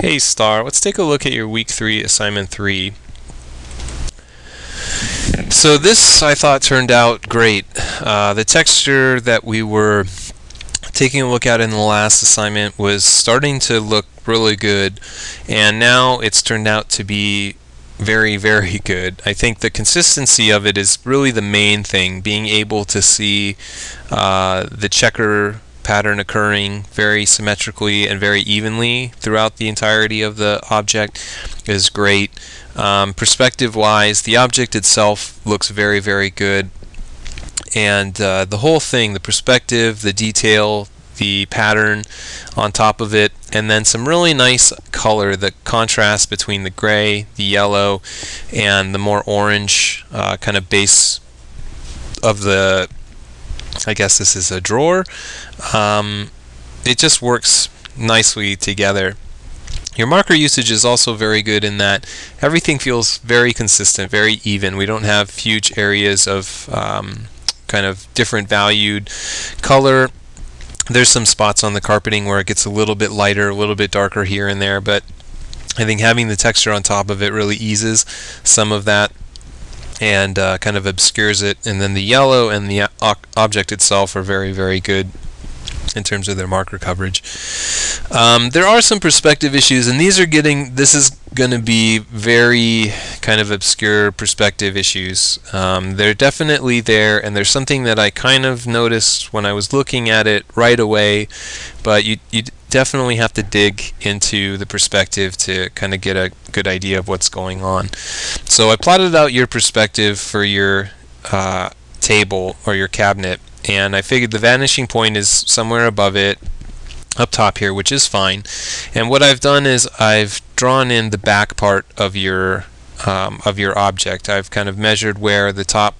Hey Star, let's take a look at your week 3 assignment 3. So this I thought turned out great. The texture that we were taking a look at in the last assignment was starting to look really good, and now it's turned out to be very, very good. I think the consistency of it is really the main thing. Being able to see the checker pattern occurring very symmetrically and very evenly throughout the entirety of the object is great. Perspective wise, the object itself looks very, very good, and the whole thing, the perspective, the detail, the pattern on top of it, and then some really nice color, the contrast between the gray, the yellow, and the more orange kind of base of the, I guess this is a drawer. It just works nicely together. Your marker usage is also very good in that everything feels very consistent, very even. We don't have huge areas of kind of different valued color. There's some spots on the carpeting where it gets a little bit lighter, a little bit darker here and there, but I think having the texture on top of it really eases some of that and kind of obscures it. And then the yellow and the object itself are very, very good in terms of their marker coverage. There are some perspective issues, and this is going to be very kind of obscure perspective issues. They're definitely there, and there's something that I kind of noticed when I was looking at it right away, but you definitely have to dig into the perspective to kind of get a good idea of what's going on. So I plotted out your perspective for your table or your cabinet, and I figured the vanishing point is somewhere above it, up top here, which is fine. And what I've done is I've drawn in the back part of your object. I've kind of measured where the top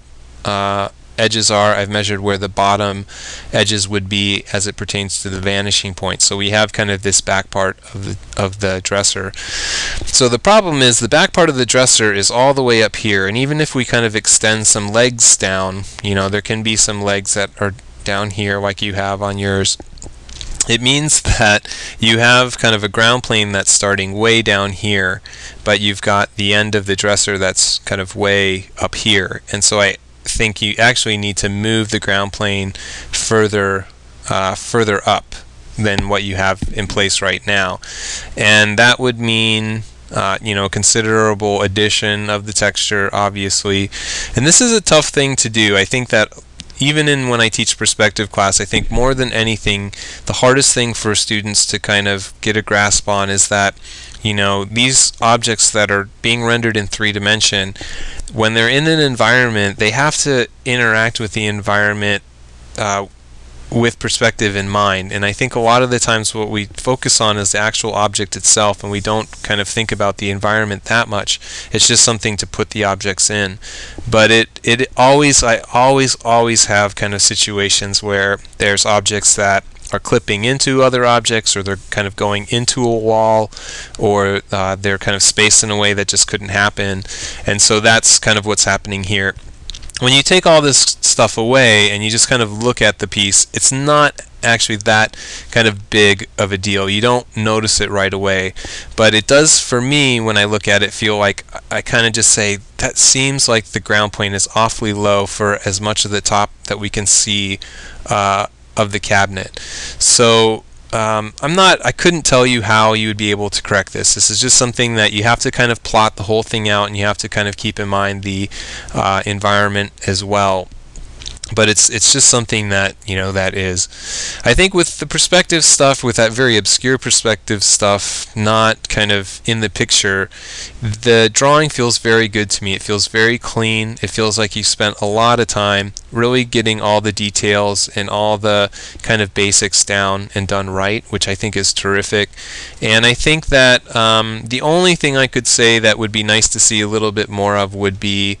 edges are. I've measured where the bottom edges would be as it pertains to the vanishing point. So we have kind of this back part of the dresser. So the problem is the back part of the dresser is all the way up here, and even if we kind of extend some legs down, there can be some legs that are down here like you have on yours. It means that you have kind of a ground plane that's starting way down here, but you've got the end of the dresser that's kind of way up here. And so I think you actually need to move the ground plane further up than what you have in place right now. And that would mean considerable addition of the texture, obviously. And this is a tough thing to do. I think that even when I teach perspective class, I think more than anything, the hardest thing for students to kind of get a grasp on is that, these objects that are being rendered in 3-dimension, when they're in an environment, they have to interact with the environment with perspective in mind. And I think a lot of the times what we focus on is the actual object itself, and we don't kind of think about the environment that much. It's just something to put the objects in. But I always have kind of situations where there's objects that are clipping into other objects, or they're kind of going into a wall, or they're kind of spaced in a way that just couldn't happen. And so that's kind of what's happening here. When you take all this stuff away and you just kind of look at the piece, it's not actually that kind of big of a deal. You don't notice it right away, but it does, for me, when I look at it, feel like I kind of just say, that seems like the ground plane is awfully low for as much of the top that we can see of the cabinet. So I couldn't tell you how you would be able to correct this. This is just something that you have to kind of plot the whole thing out, and you have to kind of keep in mind the environment as well. But it's just something that that is. I think with the perspective stuff, with that very obscure perspective stuff not kind of in the picture, the drawing feels very good to me. It feels very clean. It feels like you spent a lot of time really getting all the details and all the kind of basics down and done right, which I think is terrific. And I think that the only thing I could say that would be nice to see a little bit more of would be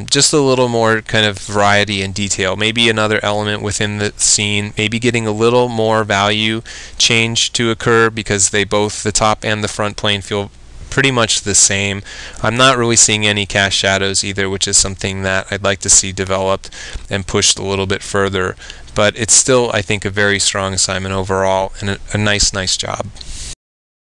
just a little more kind of variety and detail. Maybe another element within the scene, maybe getting a little more value change to occur, because both the top and the front plane feel pretty much the same. I'm not really seeing any cast shadows either, which is something that I'd like to see developed and pushed a little bit further. But it's still, I think, a very strong assignment overall, and a nice job.